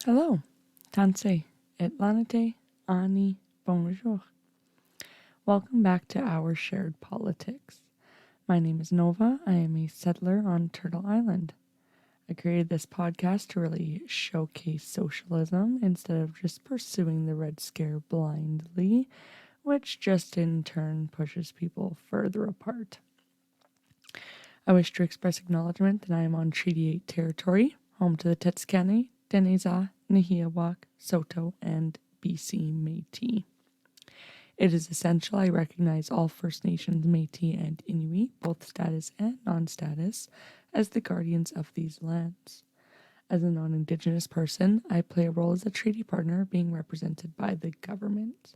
Hello, Tanse, Atlanite, Ani, Bonjour. Welcome back to Our Shared Politics. My name is Nova. I am a settler on Turtle Island. I created this podcast to really showcase socialism instead of just pursuing the Red Scare blindly, which just in turn pushes people further apart. I wish to express acknowledgement that I am on Treaty 8 territory, home to the Tetskani, Deneza, Nahiawak, Soto, and BC Métis. It is essential I recognize all First Nations, Métis, and Inuit, both status and non-status, as the guardians of these lands. As a non-Indigenous person, I play a role as a treaty partner being represented by the government.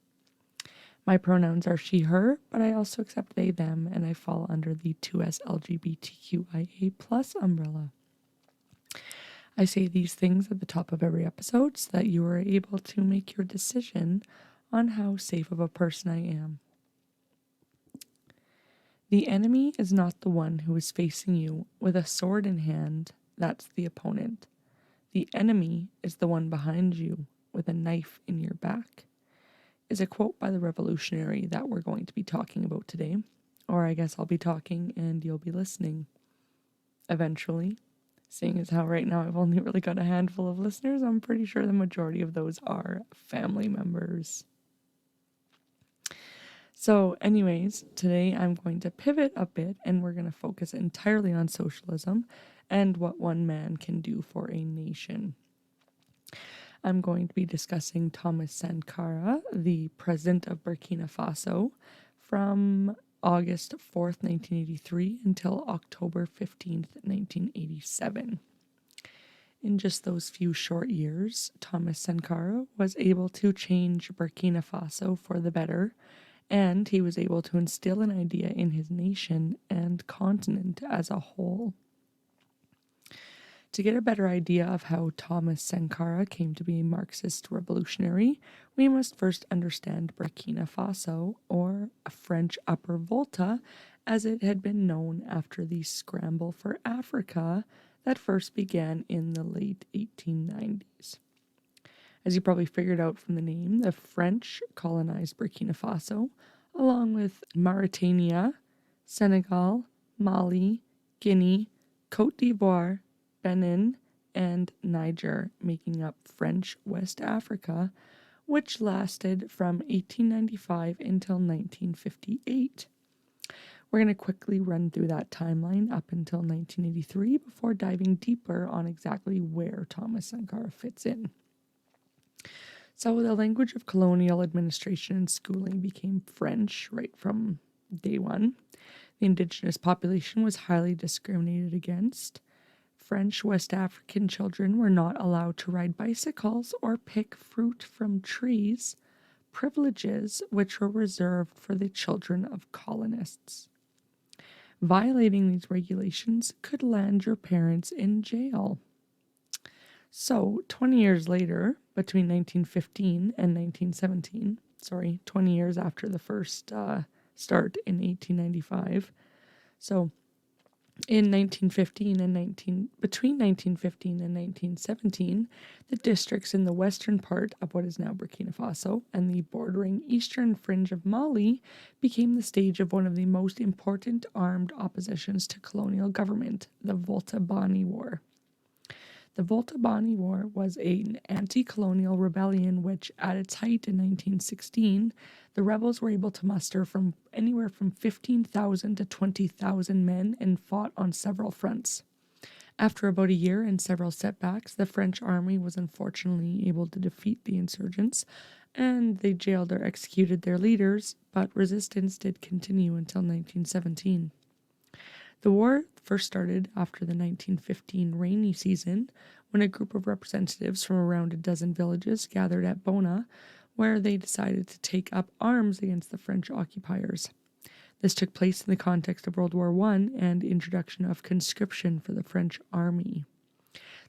My pronouns are she, her, but I also accept they, them, and I fall under the 2S LGBTQIA+ umbrella. I say these things at the top of every episode so that you are able to make your decision on how safe of a person I am. The enemy is not the one who is facing you with a sword in hand. That's the opponent. The enemy is the one behind you with a knife in your back. Is a quote by the revolutionary that we're going to be talking about today. Or I guess I'll be talking and you'll be listening eventually. Seeing as how right now I've only really got a handful of listeners, I'm pretty sure the majority of those are family members. So anyways, today I'm going to pivot a bit and we're going to focus entirely on socialism and what one man can do for a nation. I'm going to be discussing Thomas Sankara, the president of Burkina Faso, from August 4th, 1983 until October 15th, 1987. In just those few short years, Thomas Sankara was able to change Burkina Faso for the better, and he was able to instill an idea in his nation and continent as a whole. To get a better idea of how Thomas Sankara came to be a Marxist revolutionary, we must first understand Burkina Faso, or French Upper Volta, as it had been known after the scramble for Africa that first began in the late 1890s. As you probably figured out from the name, the French colonized Burkina Faso, along with Mauritania, Senegal, Mali, Guinea, Côte d'Ivoire, Benin, and Niger, making up French West Africa, which lasted from 1895 until 1958. We're going to quickly run through that timeline up until 1983 before diving deeper on exactly where Thomas Sankara fits in. So the language of colonial administration and schooling became French right from day one. The indigenous population was highly discriminated against. French West African children were not allowed to ride bicycles or pick fruit from trees, privileges which were reserved for the children of colonists. Violating these regulations could land your parents in jail. So, 20 years later, between 1915 and 1917, 20 years after the first start in 1895, so in 1915 and between 1915 and 1917, the districts in the western part of what is now Burkina Faso and the bordering eastern fringe of Mali became the stage of one of the most important armed oppositions to colonial government, the Volta Bani War. The Volta Bani War was an anti-colonial rebellion which, at its height in 1916, the rebels were able to muster from anywhere from 15,000 to 20,000 men and fought on several fronts. After about a year and several setbacks, the French army was unfortunately able to defeat the insurgents, and they jailed or executed their leaders, but resistance did continue until 1917. The war first started after the 1915 rainy season, when a group of representatives from around a dozen villages gathered at Bona, where they decided to take up arms against the French occupiers. This took place in the context of World War I and introduction of conscription for the French army.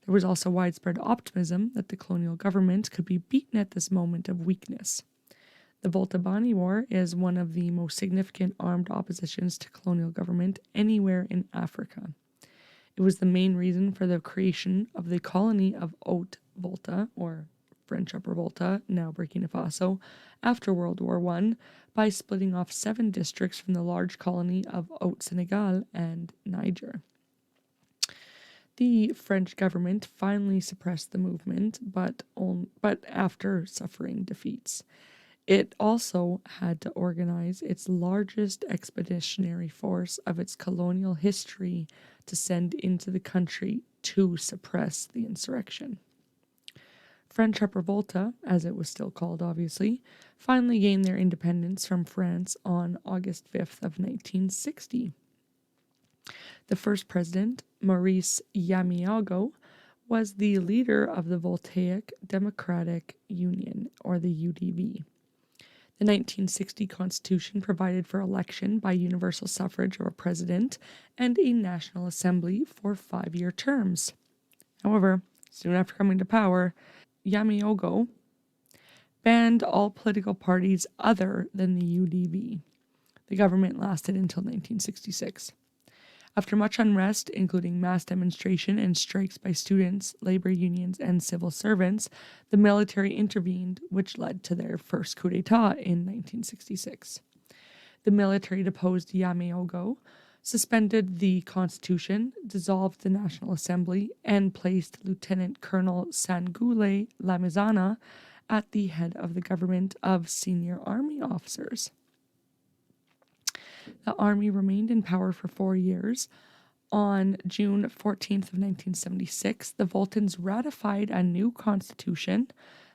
There was also widespread optimism that the colonial government could be beaten at this moment of weakness. The Volta Bani War is one of the most significant armed oppositions to colonial government anywhere in Africa. It was the main reason for the creation of the colony of Haute Volta, or French Upper Volta, now Burkina Faso, after World War I by splitting off 7 districts from the large colony of Haute-Senegal and Niger. The French government finally suppressed the movement, but after suffering defeats. It also had to organize its largest expeditionary force of its colonial history to send into the country to suppress the insurrection. French Upper Volta, as it was still called obviously, finally gained their independence from France on August 5th of 1960. The first president, Maurice Yamiago, was the leader of the Voltaic Democratic Union, or the UDV. The 1960 Constitution provided for election by universal suffrage of a president and a National Assembly for 5-year terms. However, soon after coming to power, Yamiogo banned all political parties other than the UDV. The government lasted until 1966. After much unrest, including mass demonstration and strikes by students, labor unions, and civil servants, the military intervened, which led to their first coup d'etat in 1966. The military deposed Yamiogo, suspended the constitution, dissolved the National Assembly, and placed Lieutenant Colonel Sangoule Lamizana at the head of the government of senior army officers. The army remained in power for 4 years. On June 14th of 1976, the Voltans ratified a new constitution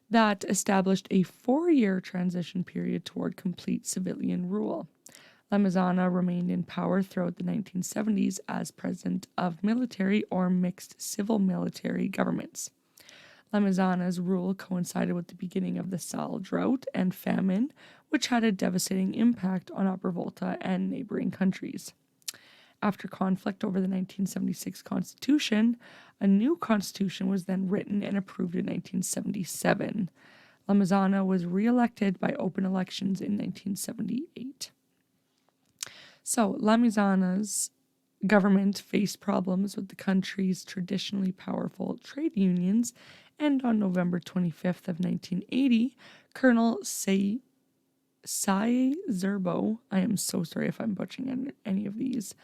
that established a 4-year transition period toward complete civilian rule. Lamizana remained in power throughout the 1970s as president of military or mixed civil-military governments. Lamizana's rule coincided with the beginning of the Sahel drought and famine, which had a devastating impact on Upper Volta and neighboring countries. After conflict over the 1976 Constitution, a new constitution was then written and approved in 1977. Lamizana was re-elected by open elections in 1978. So, Lamizana's government faced problems with the country's traditionally powerful trade unions, and on November 25th of 1980, Colonel Sai Zerbo, I am so sorry if I'm butchering any of these,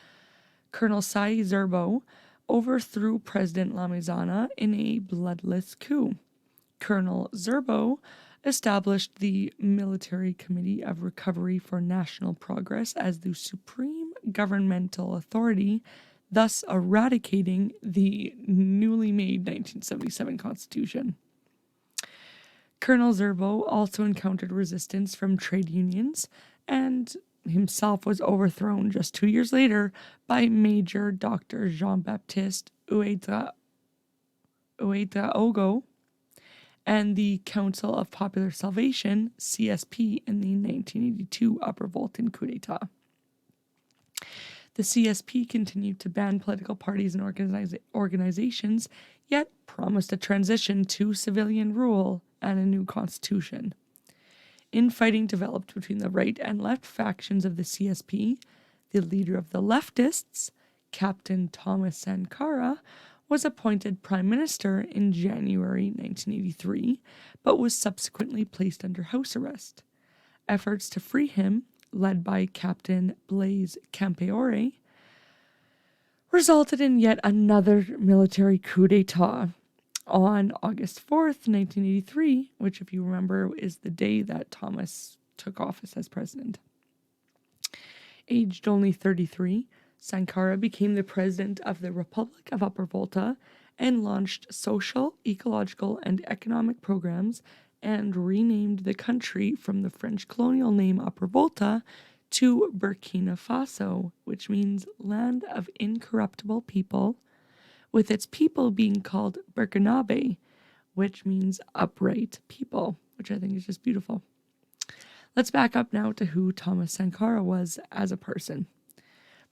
Colonel Sai Zerbo overthrew President Lamizana in a bloodless coup. Colonel Zerbo established the Military Committee of Recovery for National Progress as the supreme governmental authority, thus eradicating the newly made 1977 Constitution. Colonel Zerbo also encountered resistance from trade unions and himself was overthrown just 2 years later by Major Dr. Jean-Baptiste Ouedraogo and the Council of Popular Salvation, CSP, in the 1982 Upper Voltan coup d'etat. The CSP continued to ban political parties and organizations, yet promised a transition to civilian rule and a new constitution. Infighting developed between the right and left factions of the CSP. The leader of the leftists, Captain Thomas Sankara, was appointed prime minister in January 1983, but was subsequently placed under house arrest. Efforts to free him, led by Captain Blaise Compaoré, resulted in yet another military coup d'etat on August 4th, 1983, which, if you remember, is the day that Thomas took office as president. Aged only 33, Sankara became the president of the Republic of Upper Volta and launched social, ecological, and economic programs and renamed the country from the French colonial name Upper Volta to Burkina Faso, which means land of incorruptible people, with its people being called Burkinabe, which means upright people, which I think is just beautiful. Let's back up now to who Thomas Sankara was as a person.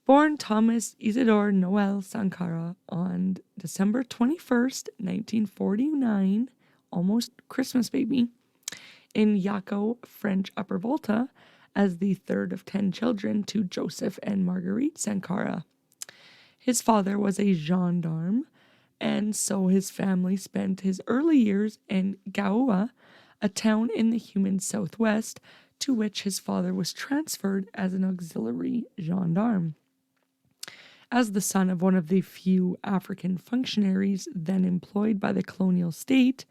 Born Thomas Isidore Noel Sankara on December 21st, 1949, almost Christmas baby, in Yako, French Upper Volta, as the third of 10 children to Joseph and Marguerite Sankara. His father was a gendarme and so his family spent his early years in Gaoua, a town in the humid southwest, to which his father was transferred as an auxiliary gendarme. As the son of one of the few African functionaries then employed by the colonial state,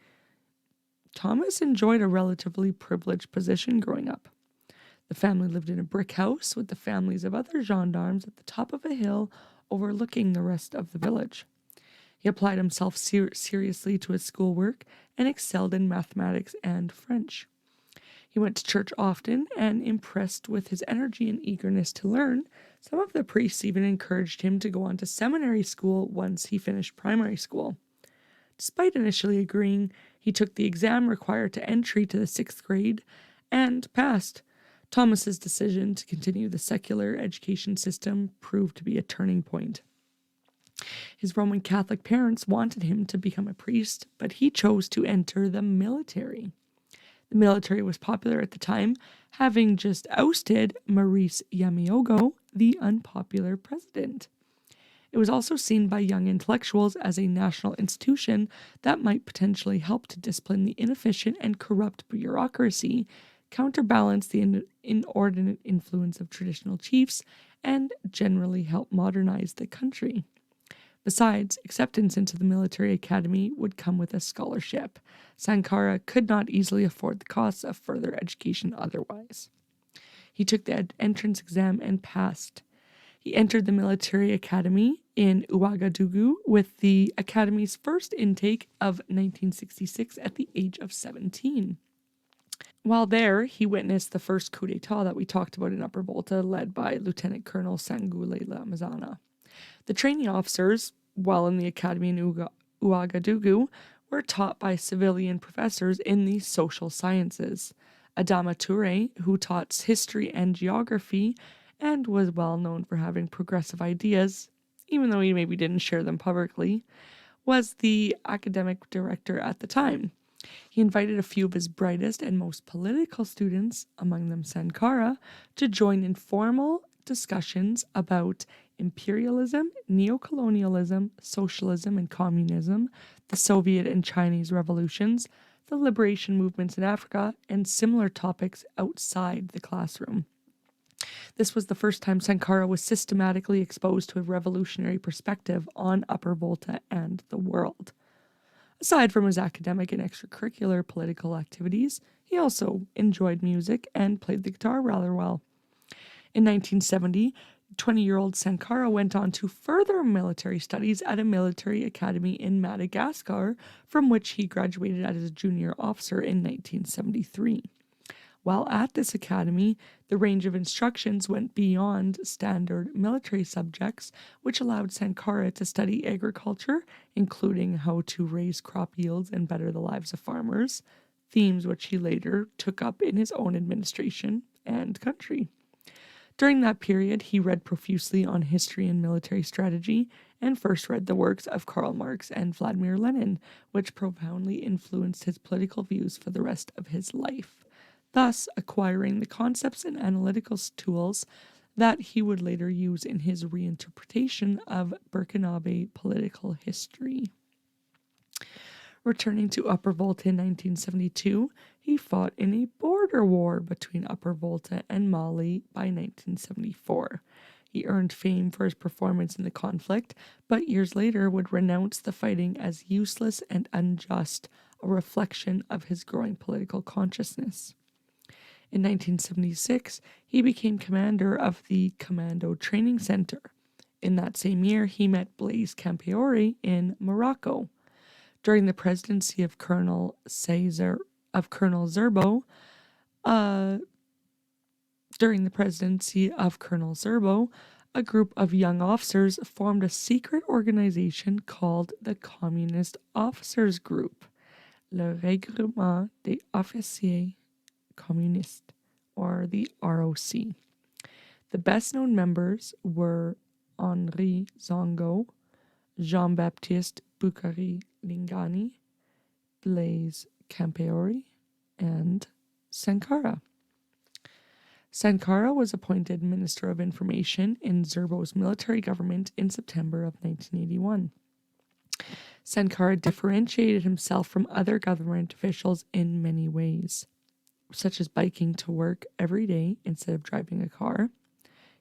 Thomas enjoyed a relatively privileged position growing up. The family lived in a brick house with the families of other gendarmes at the top of a hill overlooking the rest of the village. He applied himself seriously to his schoolwork and excelled in mathematics and French. He went to church often, and impressed with his energy and eagerness to learn, some of the priests even encouraged him to go on to seminary school once he finished primary school. Despite initially agreeing, he took the exam required to entry to the 6th grade and passed. Thomas's decision to continue the secular education system proved to be a turning point. His Roman Catholic parents wanted him to become a priest, but he chose to enter the military. The military was popular at the time, having just ousted Maurice Yamiogo, the unpopular president. It was also seen by young intellectuals as a national institution that might potentially help to discipline the inefficient and corrupt bureaucracy, counterbalance the inordinate influence of traditional chiefs, and generally help modernize the country. Besides, acceptance into the military academy would come with a scholarship. Sankara could not easily afford the costs of further education otherwise. He took the entrance exam and passed. He entered the military academy in Ouagadougou with the academy's first intake of 1966 at the age of 17. While there, he witnessed the first coup d'etat that we talked about in Upper Volta, led by Lieutenant Colonel Sangoule Lamazana. The training officers, while in the academy in Ouagadougou, were taught by civilian professors in the social sciences. Adama Touré, who taught history and geography and was well known for having progressive ideas, even though he maybe didn't share them publicly, was the academic director at the time. He invited a few of his brightest and most political students, among them Sankara, to join informal discussions about imperialism, neocolonialism, socialism and communism, the Soviet and Chinese revolutions, the liberation movements in Africa, and similar topics outside the classroom. This was the first time Sankara was systematically exposed to a revolutionary perspective on Upper Volta and the world. Aside from his academic and extracurricular political activities, he also enjoyed music and played the guitar rather well. In 1970, 20-year-old Sankara went on to further military studies at a military academy in Madagascar, from which he graduated as a junior officer in 1973. While at this academy, the range of instructions went beyond standard military subjects, which allowed Sankara to study agriculture, including how to raise crop yields and better the lives of farmers, themes which he later took up in his own administration and country. During that period, he read profusely on history and military strategy, and first read the works of Karl Marx and Vladimir Lenin, which profoundly influenced his political views for the rest of his life, thus acquiring the concepts and analytical tools that he would later use in his reinterpretation of Burkinabe political history. Returning to Upper Volta in 1972, he fought in a border war between Upper Volta and Mali by 1974. He earned fame for his performance in the conflict, but years later would renounce the fighting as useless and unjust, a reflection of his growing political consciousness. In 1976, he became commander of the Commando Training Center. In that same year, he met Blaise Compaoré in Morocco. During the presidency of Colonel Zerbo, a group of young officers formed a secret organization called the Communist Officers Group, Le Regroupement des Officiers Communistes, or the ROC. The best-known members were Henri Zongo, Jean-Baptiste Bukari Lingani, Blaise Compaoré, and Sankara. Sankara was appointed Minister of Information in Zerbo's military government in September of 1981. Sankara differentiated himself from other government officials in many ways, such as biking to work every day instead of driving a car.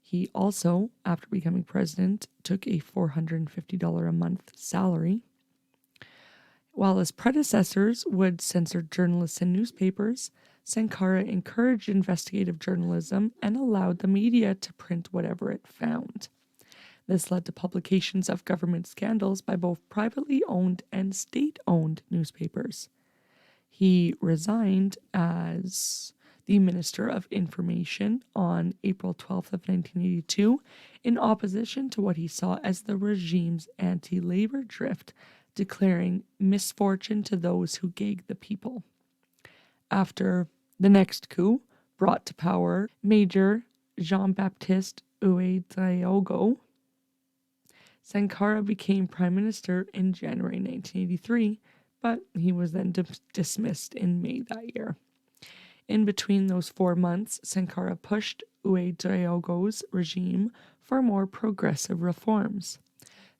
He also, after becoming president, took a $450 a month salary. While his predecessors would censor journalists and newspapers, Sankara encouraged investigative journalism and allowed the media to print whatever it found. This led to publications of government scandals by both privately owned and state-owned newspapers. He resigned as the Minister of Information on April 12th of 1982 in opposition to what he saw as the regime's anti-labor drift, declaring misfortune to those who gag the people. After the next coup brought to power Major Jean-Baptiste Ouedraogo, Sankara became prime minister in January 1983, but he was then dismissed in May that year. In between those 4 months, Sankara pushed Ouedraogo's regime for more progressive reforms.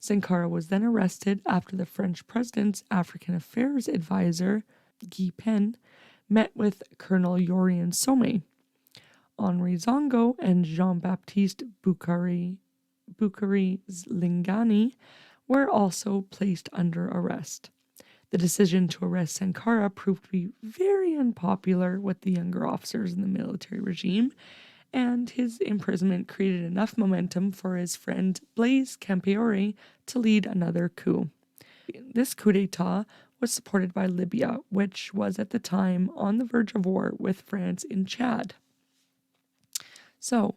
Sankara was then arrested after the French president's African Affairs advisor, Guy Pen, met with Colonel Yorien Some. Henri Zongo and Jean-Baptiste Boukhari Lingani were also placed under arrest. The decision to arrest Sankara proved to be very unpopular with the younger officers in the military regime, and his imprisonment created enough momentum for his friend Blaise Compaoré to lead another coup. This coup d'etat was supported by Libya, which was at the time on the verge of war with France in Chad. So,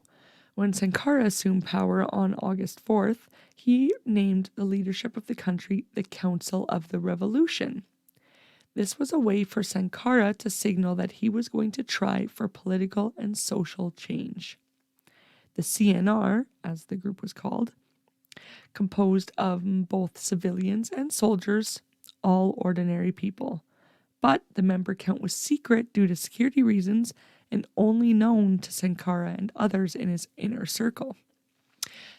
when Sankara assumed power on August 4th, he named the leadership of the country the Council of the Revolution. This was a way for Sankara to signal that he was going to try for political and social change. The CNR, as the group was called, composed of both civilians and soldiers, all ordinary people. But the member count was secret due to security reasons and only known to Sankara and others in his inner circle.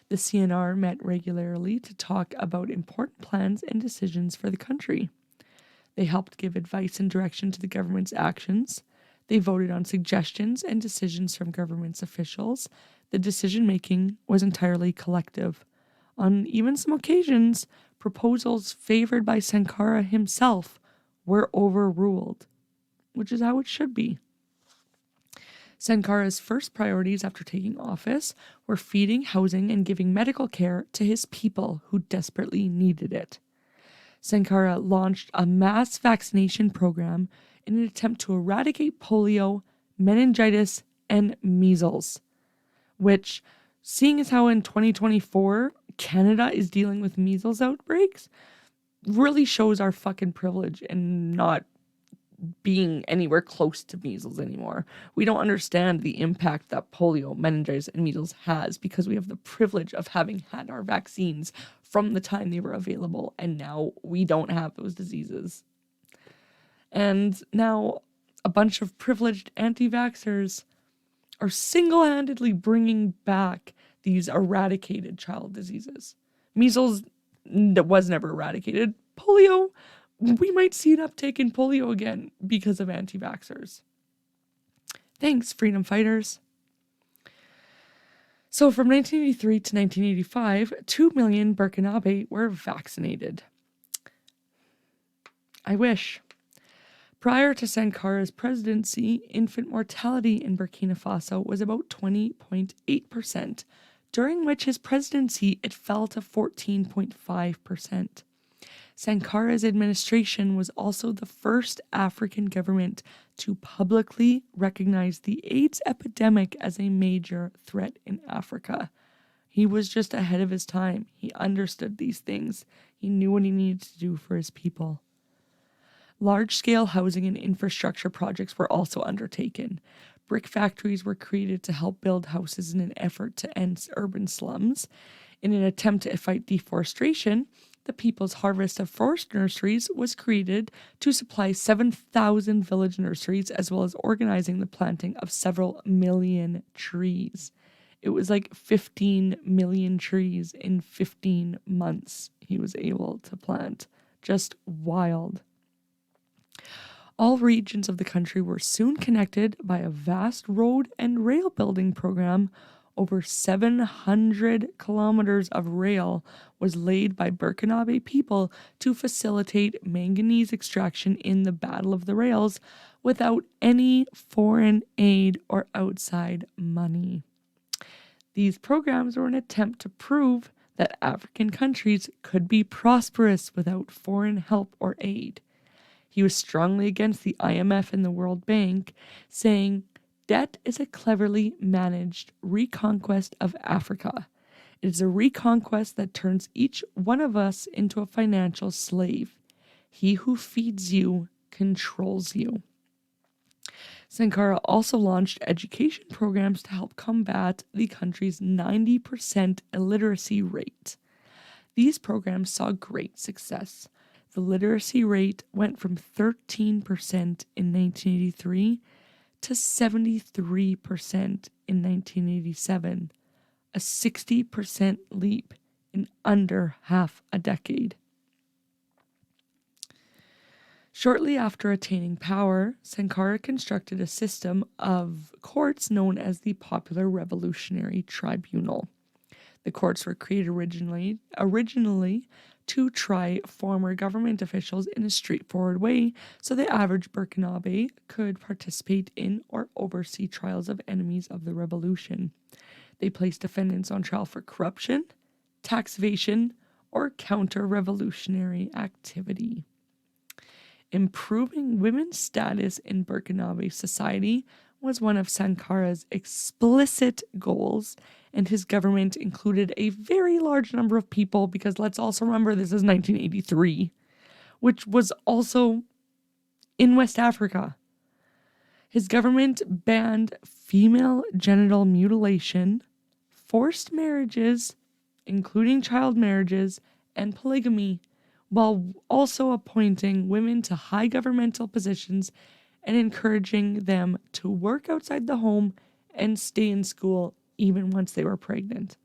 The CNR met regularly to talk about important plans and decisions for the country. They helped give advice and direction to the government's actions. They voted on suggestions and decisions from government's officials. The decision-making was entirely collective. On even some occasions, proposals favored by Sankara himself were overruled, which is how it should be. Sankara's first priorities after taking office were feeding, housing, and giving medical care to his people who desperately needed it. Sankara launched a mass vaccination program in an attempt to eradicate polio, meningitis, and measles, which, seeing as how in 2024 Canada is dealing with measles outbreaks, really shows our fucking privilege in not being anywhere close to measles anymore. We don't understand the impact that polio, meningitis, and measles has because we have the privilege of having had our vaccines from the time they were available, and now we don't have those diseases. And now a bunch of privileged anti-vaxxers are single-handedly bringing back these eradicated child diseases. Measles was never eradicated. Polio, we might see an uptake in polio again because of anti-vaxxers. Thanks, freedom fighters. So from 1983 to 1985, 2 million Burkinabe were vaccinated. I wish. Prior to Sankara's presidency, infant mortality in Burkina Faso was about 20.8%, during which his presidency it fell to 14.5%. Sankara's administration was also the first African government to publicly recognize the AIDS epidemic as a major threat in Africa. He was just ahead of his time. He understood these things. He knew what he needed to do for his people. Large-scale housing and infrastructure projects were also undertaken. Brick factories were created to help build houses in an effort to end urban slums. In an attempt to fight deforestation, the People's Harvest of Forest Nurseries was created to supply 7,000 village nurseries, as well as organizing the planting of several million trees. It was like 15 million trees in 15 months he was able to plant. Just wild. All regions of the country were soon connected by a vast road and rail building program. Over 700 kilometers of rail was laid by Burkinabe people to facilitate manganese extraction in the Battle of the Rails without any foreign aid or outside money. These programs were an attempt to prove that African countries could be prosperous without foreign help or aid. He was strongly against the IMF and the World Bank, saying, "Debt is a cleverly managed reconquest of Africa. It is a reconquest that turns each one of us into a financial slave. He who feeds you controls you." Sankara also launched education programs to help combat the country's 90% illiteracy rate. These programs saw great success. The literacy rate went from 13% in 1983 to 73% in 1987, a 60% leap in under half a decade. Shortly after attaining power, Sankara constructed a system of courts known as the Popular Revolutionary Tribunal. The courts were created originally to try former government officials in a straightforward way so the average Burkinabe could participate in or oversee trials of enemies of the revolution. They placed defendants on trial for corruption, tax evasion, or counter-revolutionary activity. Improving women's status in Burkinabe society was one of Sankara's explicit goals, and his government included a very large number of people because let's also remember this is 1983, which was also in West Africa. His government banned female genital mutilation, forced marriages, including child marriages, and polygamy, while also appointing women to high governmental positions and encouraging them to work outside the home and stay in school even once they were pregnant.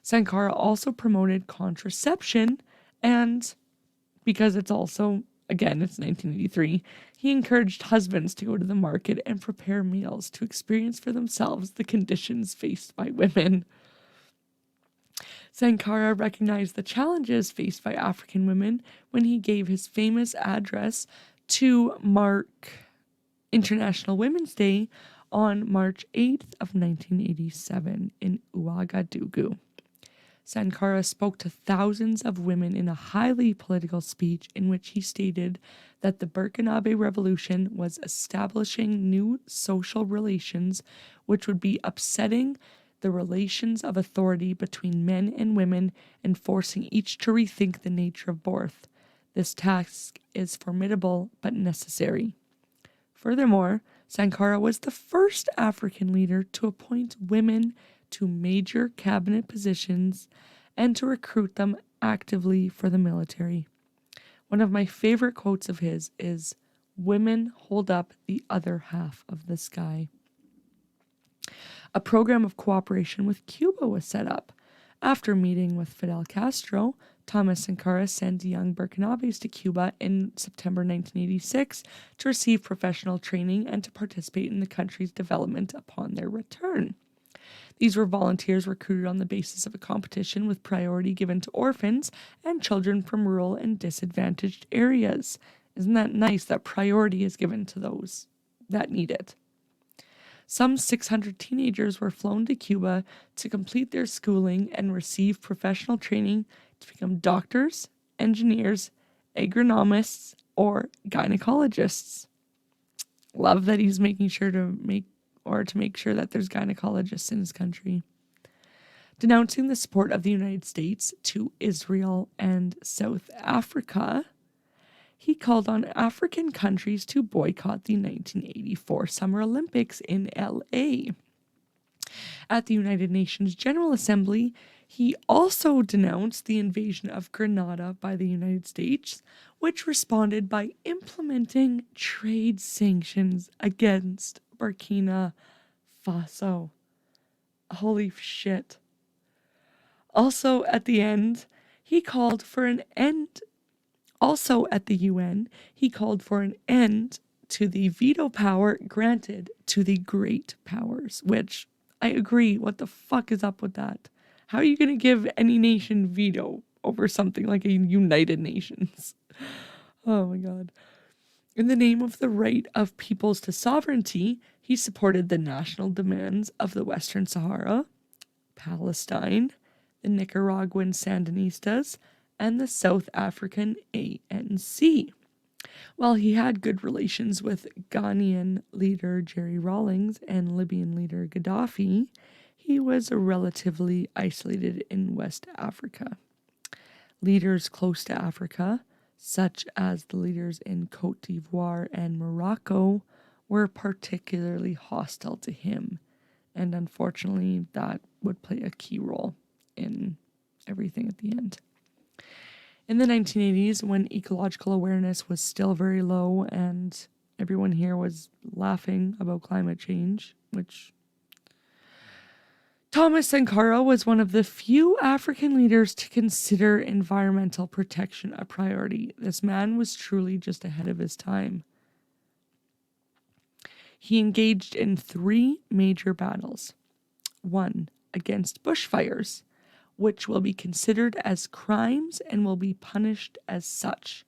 Sankara also promoted contraception, and because it's also, again, it's 1983, he encouraged husbands to go to the market and prepare meals to experience for themselves the conditions faced by women. Sankara recognized the challenges faced by African women when he gave his famous address to mark International Women's Day on March 8th of 1987 in Ouagadougou. Sankara spoke to thousands of women in a highly political speech in which he stated that the Burkinabe Revolution was establishing new social relations which would be upsetting the relations of authority between men and women and forcing each to rethink the nature of birth. This task is formidable but necessary. Furthermore, Sankara was the first African leader to appoint women to major cabinet positions and to recruit them actively for the military. One of my favorite quotes of his is, "Women hold up the other half of the sky." A program of cooperation with Cuba was set up. After meeting with Fidel Castro, Thomas Sankara sent young Burkinabes to Cuba in September 1986 to receive professional training and to participate in the country's development upon their return. These were volunteers recruited on the basis of a competition with priority given to orphans and children from rural and disadvantaged areas. Isn't that nice that priority is given to those that need it? Some 600 teenagers were flown to Cuba to complete their schooling and receive professional training to become doctors, engineers, agronomists, or gynecologists. Love that he's making sure to make sure that there's gynecologists in his country. Denouncing the support of the United States to Israel and South Africa, he called on African countries to boycott the 1984 Summer Olympics in LA. At the United Nations General Assembly, he also denounced the invasion of Grenada by the United States, which responded by implementing trade sanctions against Burkina Faso. Holy shit. Also, at the end, he called for an end Also at the UN, he called for an end to the veto power granted to the great powers, which I agree. What the fuck is up with that? How are you going to give any nation veto over something like a United Nations? Oh my God. In the name of the right of peoples to sovereignty, he supported the national demands of the Western Sahara, Palestine, the Nicaraguan Sandinistas, and the South African ANC. While he had good relations with Ghanaian leader Jerry Rawlings and Libyan leader Gaddafi, he was relatively isolated in West Africa. Leaders close to Africa, such as the leaders in Cote d'Ivoire and Morocco, were particularly hostile to him, and unfortunately that would play a key role in everything at the end. In the 1980s, when ecological awareness was still very low and everyone here was laughing about climate change, which Thomas Sankara was one of the few African leaders to consider environmental protection a priority. This man was truly just ahead of his time. He engaged in 3 major battles. 1, against bushfires, which will be considered as crimes and will be punished as such.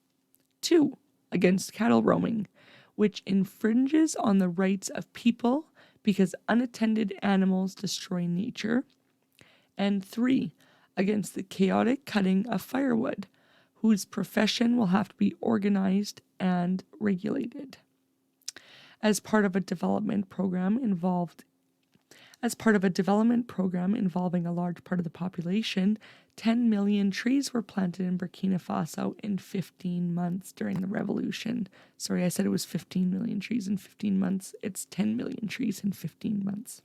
2, against cattle roaming, which infringes on the rights of people because unattended animals destroy nature. And 3, against the chaotic cutting of firewood, whose profession will have to be organized and regulated. As part of a development program involving a large part of the population, 10 million trees were planted in Burkina Faso in 15 months during the revolution. Sorry, I said it was 15 million trees in 15 months. It's 10 million trees in 15 months.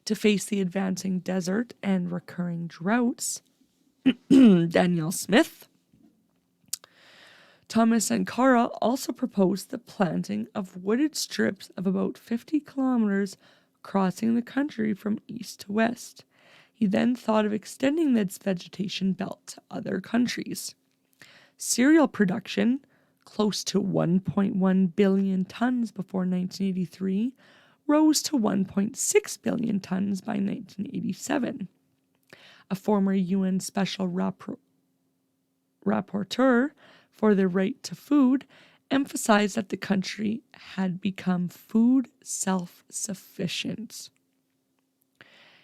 To face the advancing desert and recurring droughts, Daniel Smith, Thomas Sankara also proposed the planting of wooded strips of about 50 kilometers crossing the country from east to west. He then thought of extending this vegetation belt to other countries. Cereal production, close to 1.1 billion tons before 1983, rose to 1.6 billion tons by 1987. A former UN Special Rapporteur for the right to food emphasized that the country had become food self-sufficient.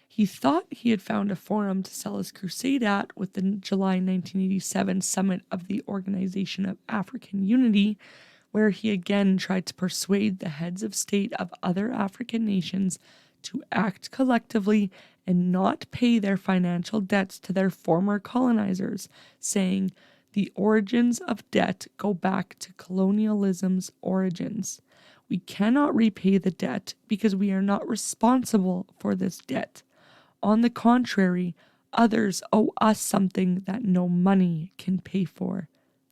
He thought he had found a forum to sell his crusade at with the July 1987 summit of the Organization of African Unity, where he again tried to persuade the heads of state of other African nations to act collectively and not pay their financial debts to their former colonizers, saying, "The origins of debt go back to colonialism's origins. We cannot repay the debt because we are not responsible for this debt. On the contrary, others owe us something that no money can pay for.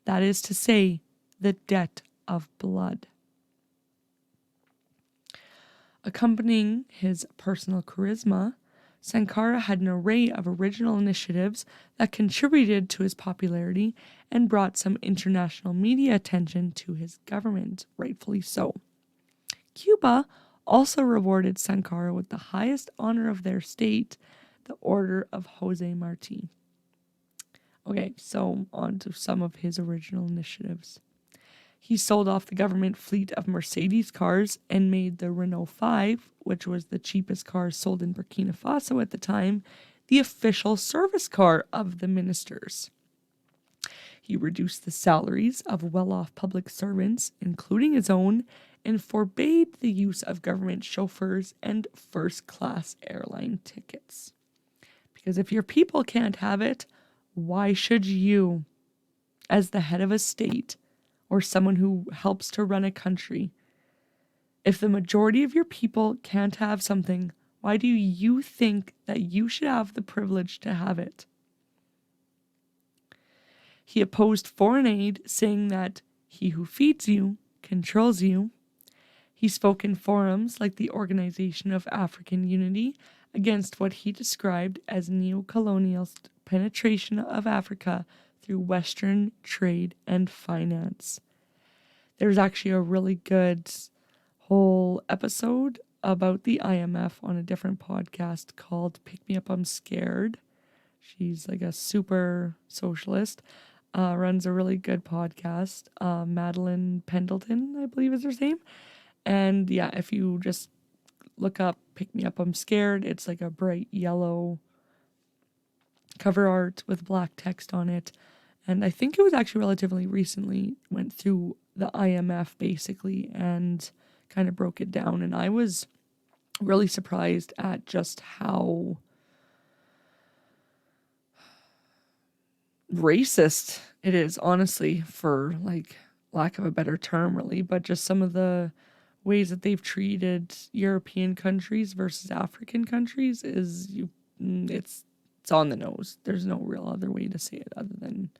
That is to say, the debt of blood." Accompanying his personal charisma, Sankara had an array of original initiatives that contributed to his popularity and brought some international media attention to his government, rightfully so. Cuba also rewarded Sankara with the highest honor of their state, the Order of Jose Marti. Okay, so on to some of his original initiatives. He sold off the government fleet of Mercedes cars and made the Renault 5, which was the cheapest car sold in Burkina Faso at the time, the official service car of the ministers. He reduced the salaries of well-off public servants, including his own, and forbade the use of government chauffeurs and first-class airline tickets. Because if your people can't have it, why should you, as the head of a state, or someone who helps to run a country? If the majority of your people can't have something, why do you think that you should have the privilege to have it? He opposed foreign aid, saying that he who feeds you controls you. He spoke in forums like the Organization of African Unity against what he described as neo-colonial penetration of Africa through Western trade and finance. There's actually a really good whole episode about the IMF on a different podcast called Pick Me Up, I'm Scared. She's like a super socialist, runs a really good podcast. Madeline Pendleton, I believe is her name. And yeah, if you just look up Pick Me Up, I'm Scared, it's like a bright yellow cover art with black text on it. And I think it was actually relatively recently went through the IMF basically and kind of broke it down. And I was really surprised at just how racist it is, honestly, for like lack of a better term, really, but just some of the ways that they've treated European countries versus African countries it's on the nose. There's no real other way to say it other than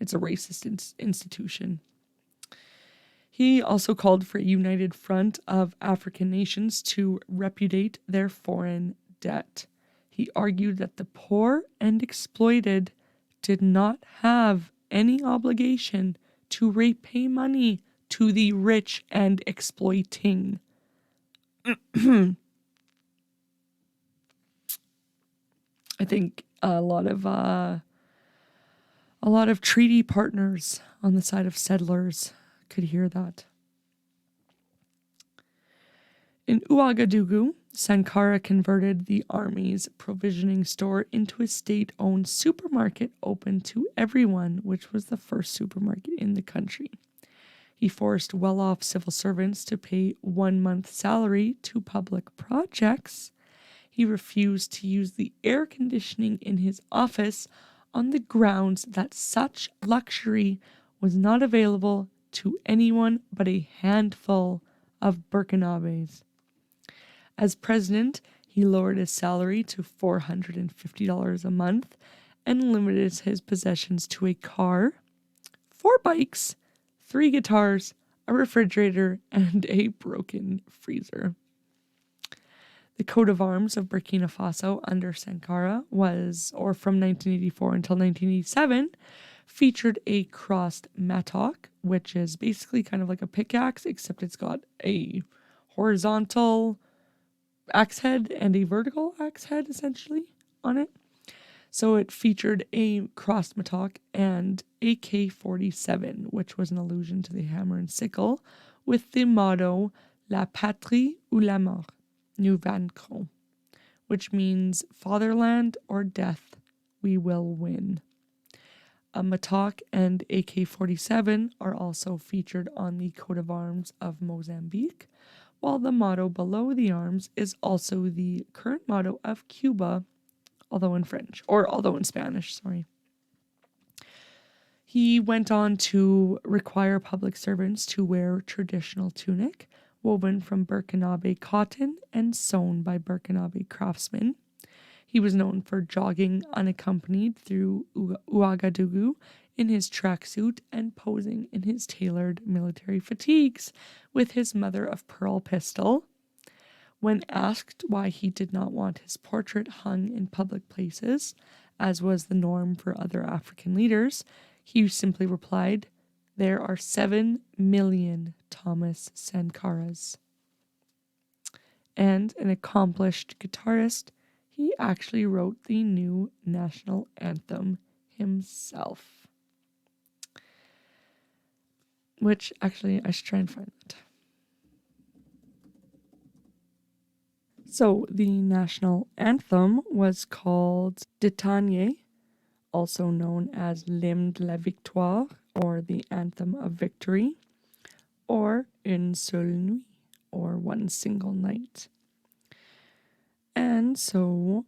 it's a racist institution. He also called for a united front of African nations to repudiate their foreign debt. He argued that the poor and exploited did not have any obligation to repay money to the rich and exploiting. I think a lot of treaty partners on the side of settlers could hear that. In Ouagadougou, Sankara converted the army's provisioning store into a state-owned supermarket open to everyone, which was the first supermarket in the country. He forced well-off civil servants to pay 1 month's salary to public projects. He refused to use the air conditioning in his office on the grounds that such luxury was not available to anyone but a handful of Burkinabes. As president, he lowered his salary to $450 a month and limited his possessions to a car, 4 bikes, 3 guitars, a refrigerator, and a broken freezer. The coat of arms of Burkina Faso under Sankara from 1984 until 1987, featured a crossed mattock, which is basically kind of like a pickaxe, except it's got a horizontal axe head and a vertical axe head, essentially, on it. So it featured a crossed mattock and AK-47, which was an allusion to the hammer and sickle, with the motto La patrie ou la mort, nous vaincrons, which means fatherland or death, we will win. A mattock and AK-47 are also featured on the coat of arms of Mozambique, while the motto below the arms is also the current motto of Cuba, although in Spanish, sorry. He went on to require public servants to wear traditional tunic, woven from Burkinabe cotton and sewn by Burkinabe craftsmen. He was known for jogging unaccompanied through Ouagadougou in his tracksuit and posing in his tailored military fatigues with his mother-of-pearl pistol. When asked why he did not want his portrait hung in public places, as was the norm for other African leaders, he simply replied, "There are 7 million Thomas Sankaras." And an accomplished guitarist, he actually wrote the new national anthem himself. Which, actually, I should try and find that. So, the national anthem was called Détanier, also known as L'hymne de la Victoire, or the Anthem of Victory, or Une seule nuit, or One Single Night. And so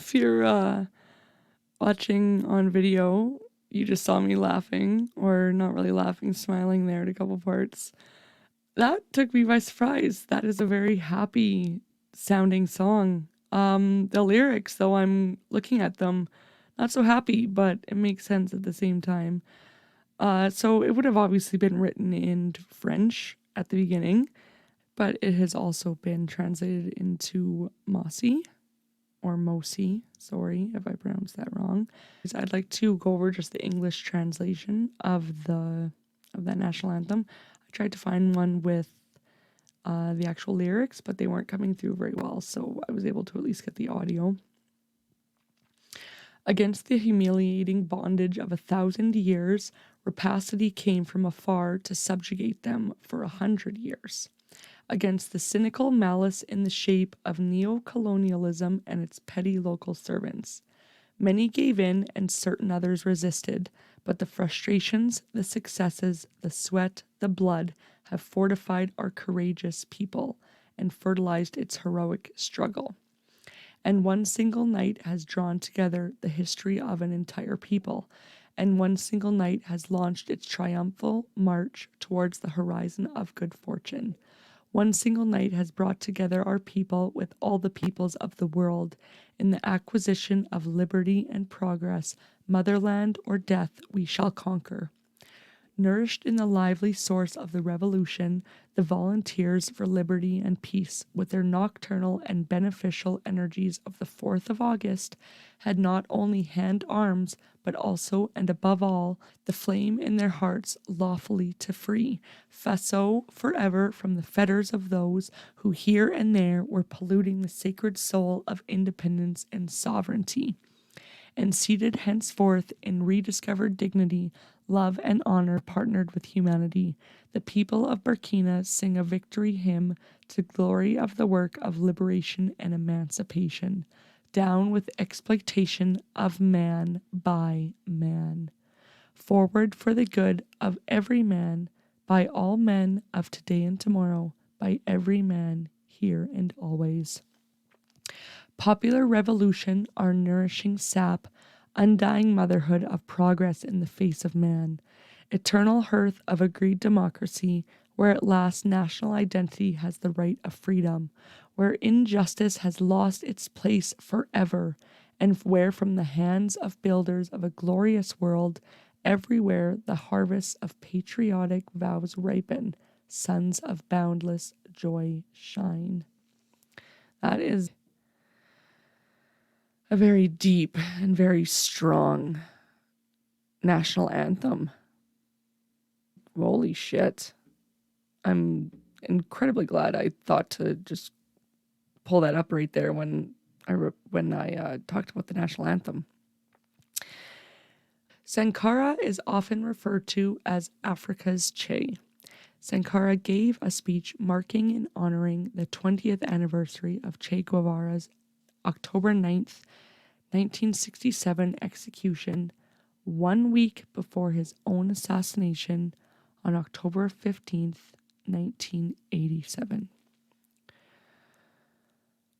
if you're watching on video, you just saw me laughing, or not really laughing, smiling there at a couple parts. That took me by surprise. That is a very happy sounding song. The lyrics, though I'm looking at them, not so happy, but it makes sense at the same time. So it would have obviously been written in French at the beginning, but it has also been translated into Mosi or Mosi. Sorry if I pronounced that wrong. I'd like to go over just the English translation of that national anthem. I tried to find one with the actual lyrics, but they weren't coming through very well, so I was able to at least get the audio. Against the humiliating bondage of 1,000 years, rapacity came from afar to subjugate them for 100 years. Against the cynical malice in the shape of neo-colonialism and its petty local servants. Many gave in and certain others resisted, but the frustrations, the successes, the sweat, the blood have fortified our courageous people and fertilized its heroic struggle. And one single night has drawn together the history of an entire people, and one single night has launched its triumphal march towards the horizon of good fortune. One single night has brought together our people with all the peoples of the world in the acquisition of liberty and progress, motherland or death we shall conquer. Nourished in the lively source of the revolution, the volunteers for liberty and peace, with their nocturnal and beneficial energies of the 4th of August, had not only hand arms, but also, and above all, the flame in their hearts lawfully to free Faso forever from the fetters of those who here and there were polluting the sacred soul of independence and sovereignty. And seated henceforth in rediscovered dignity, love and honor partnered with humanity, the people of Burkina sing a victory hymn to glory of the work of liberation and emancipation. Down with exploitation of man by man. Forward for the good of every man, by all men of today and tomorrow, by every man here and always. Popular revolution, our nourishing sap, undying motherhood of progress in the face of man, eternal hearth of agreed democracy, where at last national identity has the right of freedom, where injustice has lost its place forever, and where from the hands of builders of a glorious world, everywhere the harvests of patriotic vows ripen, sons of boundless joy shine. That is a very deep and very strong national anthem. Holy shit. I'm incredibly glad I thought to just pull that up right there when I talked about the national anthem. Sankara is often referred to as Africa's Che. Sankara gave a speech marking and honoring the 20th anniversary of Che Guevara's October 9th, 1967 execution, 1 week before his own assassination on October 15th, 1987.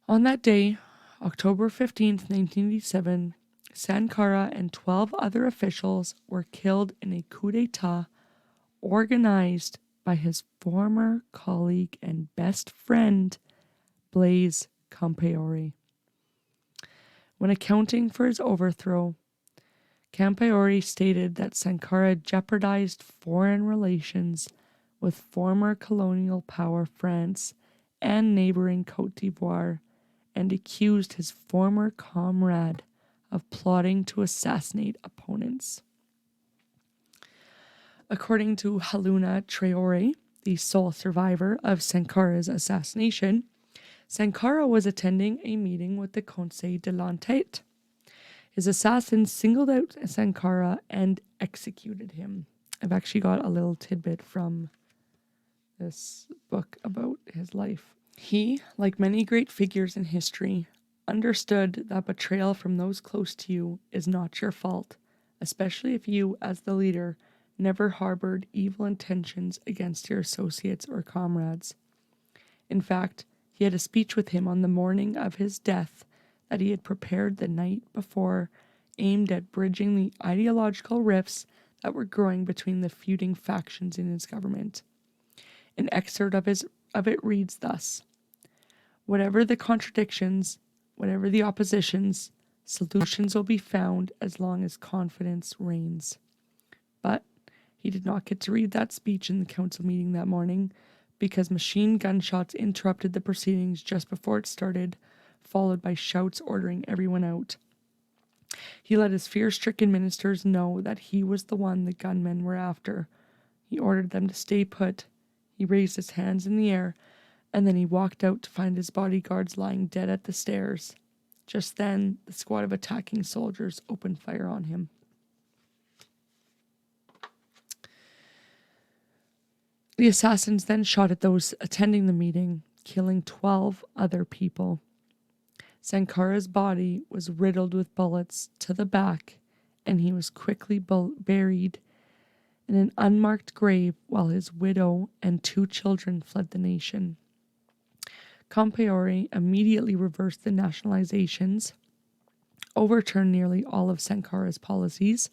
On that day, October 15th, 1987, Sankara and 12 other officials were killed in a coup d'etat organized by his former colleague and best friend, Blaise Compaoré. When accounting for his overthrow, Compaoré stated that Sankara jeopardized foreign relations with former colonial power France and neighboring Côte d'Ivoire, and accused his former comrade of plotting to assassinate opponents. According to Haluna Traoré, the sole survivor of Sankara's assassination, Sankara was attending a meeting with the Conseil de l'Entente. His assassins singled out Sankara and executed him. I've actually got a little tidbit from this book about his life. He, like many great figures in history, understood that betrayal from those close to you is not your fault, especially if you, as the leader, never harbored evil intentions against your associates or comrades. In fact, he had a speech with him on the morning of his death that he had prepared the night before, aimed at bridging the ideological rifts that were growing between the feuding factions in his government. An excerpt of it reads thus: "Whatever the contradictions, whatever the oppositions, solutions will be found as long as confidence reigns." But he did not get to read that speech in the council meeting that morning because machine gun shots interrupted the proceedings just before it started, followed by shouts ordering everyone out. He let his fear-stricken ministers know that he was the one the gunmen were after. He ordered them to stay put. He raised his hands in the air, and then he walked out to find his bodyguards lying dead at the stairs. Just then, the squad of attacking soldiers opened fire on him. The assassins then shot at those attending the meeting, killing 12 other people. Sankara's body was riddled with bullets to the back, and he was quickly buried in an unmarked grave while his widow and 2 children fled the nation. Compaoré immediately reversed the nationalizations, overturned nearly all of Sankara's policies,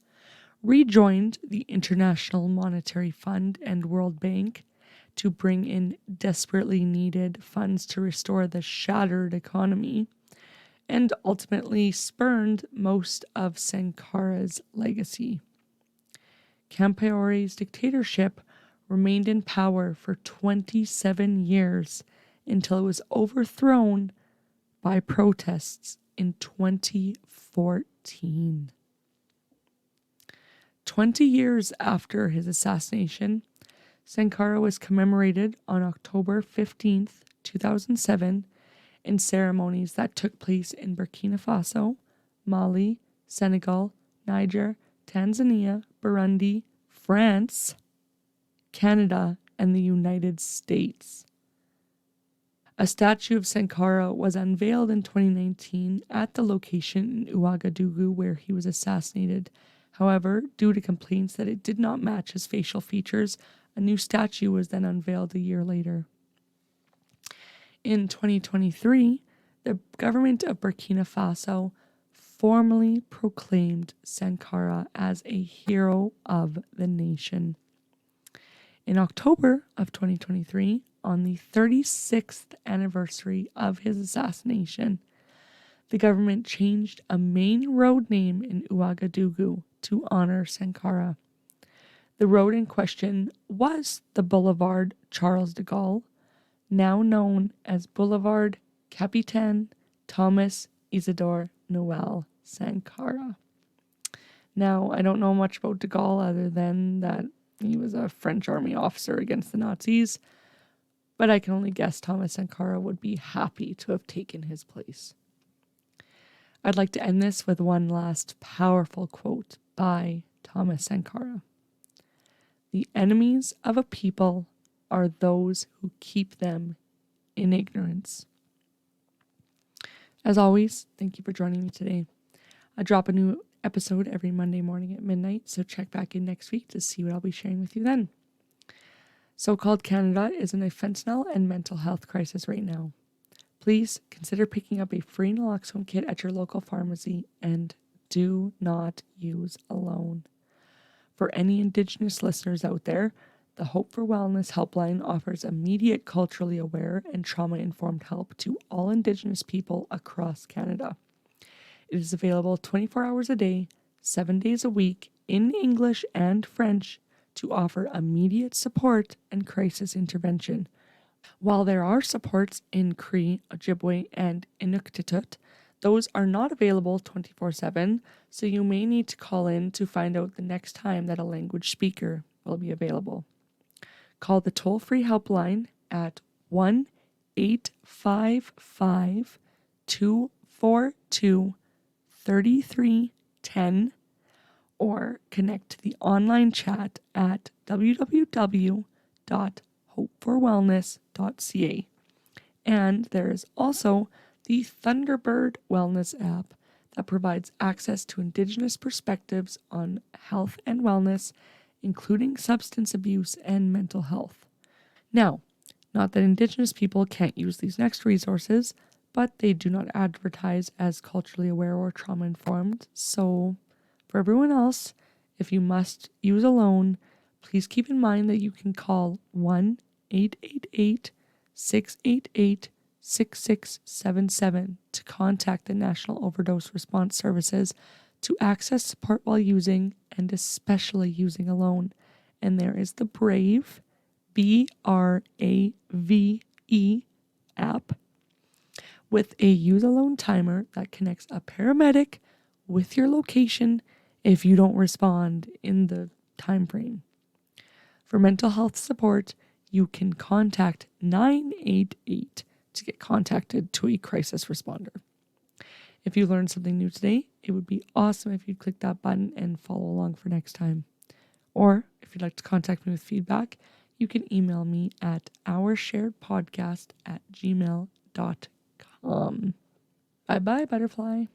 rejoined the International Monetary Fund and World Bank to bring in desperately needed funds to restore the shattered economy, and ultimately spurned most of Sankara's legacy. Compaoré's dictatorship remained in power for 27 years until it was overthrown by protests in 2014. 20 years after his assassination, Sankara was commemorated on October 15th, 2007, in ceremonies that took place in Burkina Faso, Mali, Senegal, Niger, Tanzania, Burundi, France, Canada, and the United States. A statue of Sankara was unveiled in 2019 at the location in Ouagadougou where he was assassinated. However, due to complaints that it did not match his facial features, a new statue was then unveiled a year later. In 2023, the government of Burkina Faso formally proclaimed Sankara as a hero of the nation. In October of 2023, on the 36th anniversary of his assassination, the government changed a main road name in Ouagadougou to honor Sankara. The road in question was the Boulevard Charles de Gaulle, now known as Boulevard Capitaine Thomas Isidore Noel Sankara. Now, I don't know much about de Gaulle other than that he was a French army officer against the Nazis, but I can only guess Thomas Sankara would be happy to have taken his place. I'd like to end this with one last powerful quote by Thomas Sankara. "The enemies of a people are those who keep them in ignorance." As always, thank you for joining me today. I drop a new episode every Monday morning at midnight, so check back in next week to see what I'll be sharing with you then. So-called Canada is in a fentanyl and mental health crisis right now. Please consider picking up a free naloxone kit at your local pharmacy and do not use alone. For any Indigenous listeners out there, the Hope for Wellness helpline offers immediate culturally aware and trauma-informed help to all Indigenous people across Canada. It is available 24 hours a day, 7 days a week, in English and French, to offer immediate support and crisis intervention. While there are supports in Cree, Ojibwe, and Inuktitut, those are not available 24/7, so you may need to call in to find out the next time that a language speaker will be available. Call the toll-free helpline at 1-855-242-3310 or connect to the online chat at www.hopeforwellness.ca. And there is also the Thunderbird Wellness app that provides access to Indigenous perspectives on health and wellness, including substance abuse and mental health. Now, not that Indigenous people can't use these next resources, but they do not advertise as culturally aware or trauma informed. So, for everyone else, if you must use a loan, please keep in mind that you can call 1-888-688-6677 to contact the National Overdose Response Services to access support while using and especially using a loan. And there is the Brave, BRAVE app with a use alone timer that connects a paramedic with your location if you don't respond in the time frame. For mental health support, you can contact 988 to get contacted to a crisis responder. If you learned something new today, it would be awesome if you'd click that button and follow along for next time. Or if you'd like to contact me with feedback, you can email me at oursharedpodcast@gmail.com. Bye-bye, butterfly.